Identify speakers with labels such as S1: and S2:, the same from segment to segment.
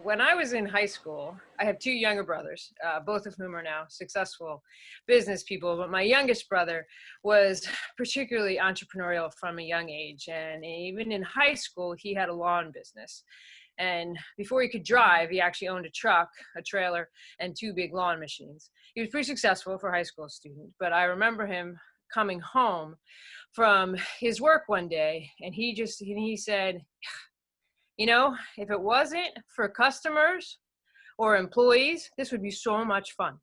S1: when I was in high school, I have two younger brothers, both of whom are now successful business people. But my youngest brother was particularly entrepreneurial from a young age. And even in high school, he had a lawn business. And before he could drive, he actually owned a truck, a trailer, and two big lawn machines. He was pretty successful for a high school student. But I remember him coming home from his work one day, and he said, you know, if it wasn't for customers or employees, this would be so much fun.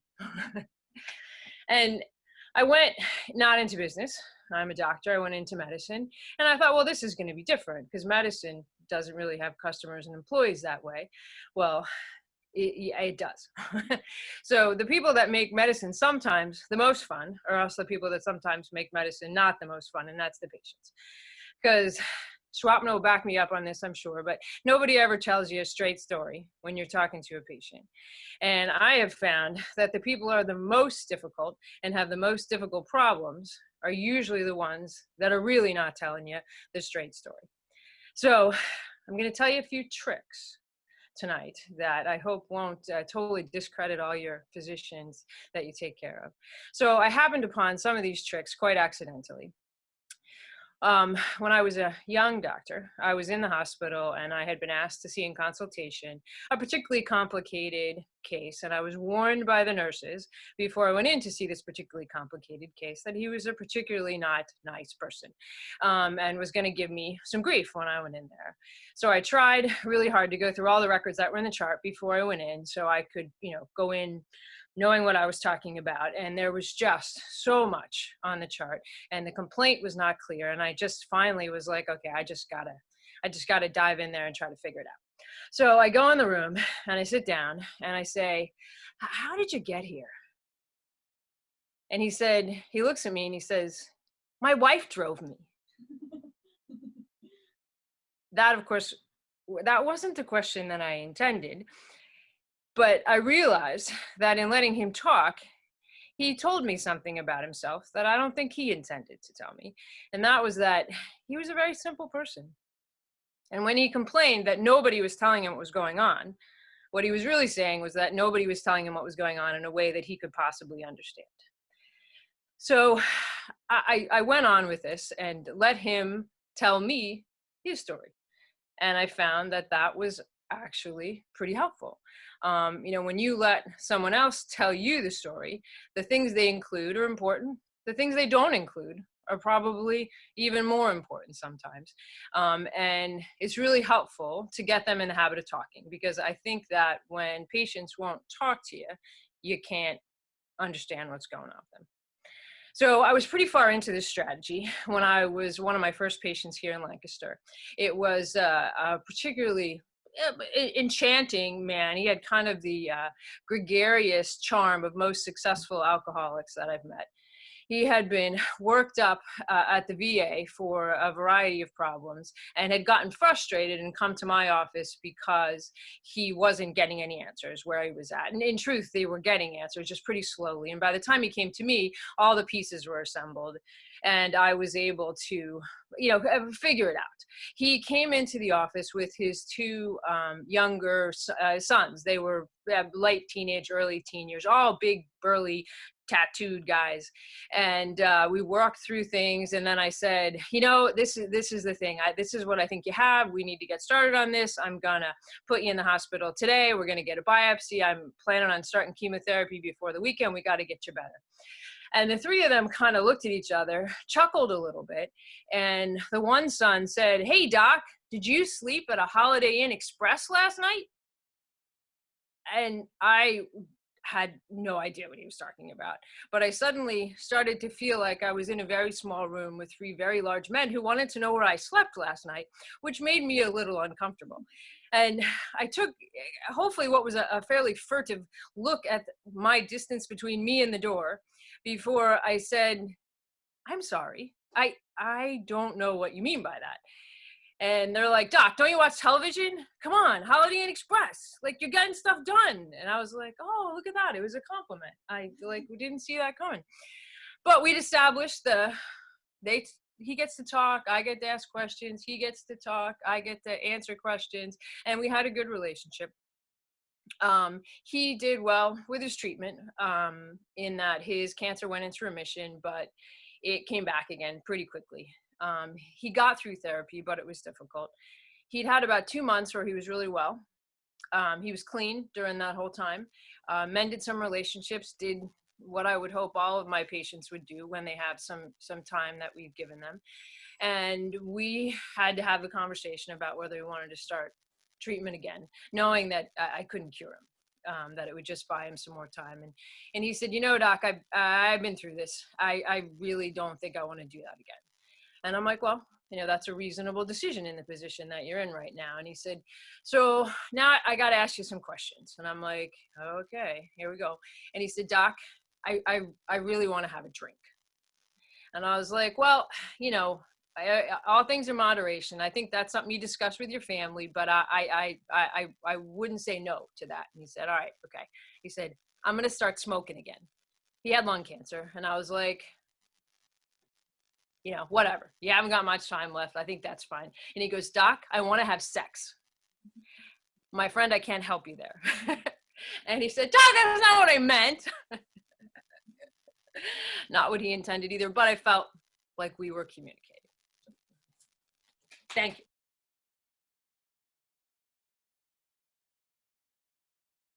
S1: And I went not into business. I'm a doctor. I went into medicine. And I thought, well, this is going to be different because medicine doesn't really have customers and employees that way. Well, it does. So the people that make medicine sometimes the most fun are also the people that sometimes make medicine not the most fun, and that's the patients. Because Swapna will back me up on this, I'm sure, but nobody ever tells you a straight story when you're talking to a patient. And I have found that the people who are the most difficult and have the most difficult problems are usually the ones that are really not telling you the straight story. So I'm going to tell you a few tricks tonight that I hope won't totally discredit all your physicians that you take care of. So I happened upon some of these tricks quite accidentally. When I was a young doctor, I was in the hospital and I had been asked to see in consultation a particularly complicated case. And I was warned by the nurses before I went in to see this particularly complicated case that he was a particularly not nice person, and was going to give me some grief when I went in there. So I tried really hard to go through all the records that were in the chart before I went in so I could, go in knowing what I was talking about. And there was just so much on the chart and the complaint was not clear. And I just finally was like, okay, I just gotta dive in there and try to figure it out. So I go in the room and I sit down and I say, how did you get here? And he looks at me and he says, my wife drove me. That, of course, that wasn't the question that I intended. But I realized that in letting him talk, he told me something about himself that I don't think he intended to tell me. And that was that he was a very simple person. And when he complained that nobody was telling him what was going on, what he was really saying was that nobody was telling him what was going on in a way that he could possibly understand. So I went on with this and let him tell me his story. And I found that that was actually pretty helpful. When you let someone else tell you the story, the things they include are important. The things they don't include are probably even more important sometimes. And it's really helpful to get them in the habit of talking, because I think that when patients won't talk to you, you can't understand what's going on with them. So I was pretty far into this strategy when I was one of my first patients here in Lancaster. It was a particularly enchanting man. He had kind of the gregarious charm of most successful alcoholics that I've met. He had been worked up at the VA for a variety of problems and had gotten frustrated and come to my office because he wasn't getting any answers where he was at. And in truth, they were getting answers just pretty slowly. And by the time he came to me, all the pieces were assembled and I was able to, figure it out. He came into the office with his two younger sons. They were late teenage, early teen years, all big, burly, tattooed guys. And we walked through things. And then I said, this is the thing. This is what I think you have. We need to get started on this. I'm going to put you in the hospital today. We're going to get a biopsy. I'm planning on starting chemotherapy before the weekend. We got to get you better. And the three of them kind of looked at each other, chuckled a little bit. And the one son said, hey, Doc, did you sleep at a Holiday Inn Express last night? And I had no idea what he was talking about. But I suddenly started to feel like I was in a very small room with three very large men who wanted to know where I slept last night, which made me a little uncomfortable. And I took, hopefully, what was a fairly furtive look at my distance between me and the door before I said, I'm sorry. I don't know what you mean by that. And they're like, Doc, don't you watch television? Come on, Holiday Inn Express. Like, you're getting stuff done. And I was like, oh, look at that. It was a compliment. We didn't see that coming. But we'd established he gets to talk, I get to ask questions, he gets to talk, I get to answer questions, and we had a good relationship. He did well with his treatment, in that his cancer went into remission, but it came back again pretty quickly. He got through therapy, but it was difficult. He'd had about 2 months where he was really well. He was clean during that whole time, mended some relationships, did what I would hope all of my patients would do when they have some time that we've given them. And we had to have a conversation about whether we wanted to start treatment again, knowing that I couldn't cure him, that it would just buy him some more time. And he said, doc, I've been through this. I really don't think I want to do that again. And I'm like, well, that's a reasonable decision in the position that you're in right now. And he said, so now I got to ask you some questions. And I'm like, okay, here we go. And he said, doc, I really want to have a drink. And I was like, well, all things in moderation. I think that's something you discuss with your family, but I wouldn't say no to that. And he said, all right, okay. He said, I'm going to start smoking again. He had lung cancer. And I was like, whatever. You haven't got much time left. I think that's fine. And he goes, doc, I want to have sex. My friend, I can't help you there. And he said, doc, that's not what I meant. Not what he intended either, but I felt like we were communicating. Thank you.